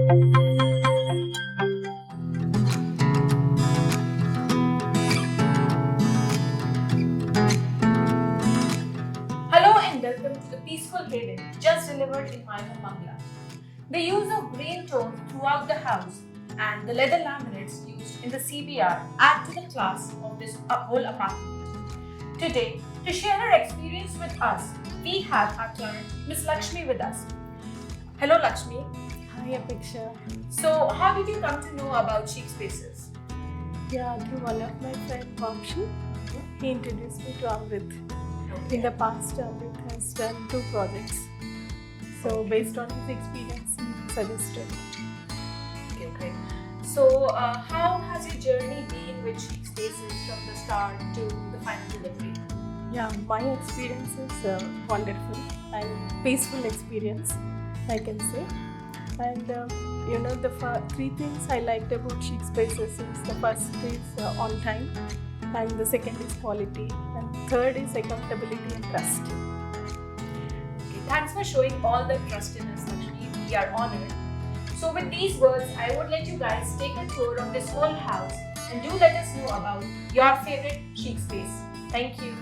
Hello and welcome to the peaceful haven just delivered in my home Mangala. The use of green tones throughout the house and the leather laminates used in the CBR add to the class of this whole apartment. Today, to share her experience with us, we have our client Miss Lakshmi with us. Hello Lakshmi. Hi Apeksha. So, how did you come to know about Chic Spaces? Yeah, through one of my friend Vamshi, he introduced me to Amrit. In the past, Amrit has done 2 projects. So based on his experience, he suggested. Okay, great. So, how has your journey been with Chic Spaces from the start to the final delivery? Yeah, my experience is wonderful and peaceful experience, I can say. And the 3 things I liked about Chic Spaces is the first is on time, and the second is quality, and third is accountability and trust. Okay, thanks for showing all the trust in us, Lakshmi. We are honored. So, with these words, I would let you guys take a tour of this whole house and do let us know about your favorite chic space. Thank you.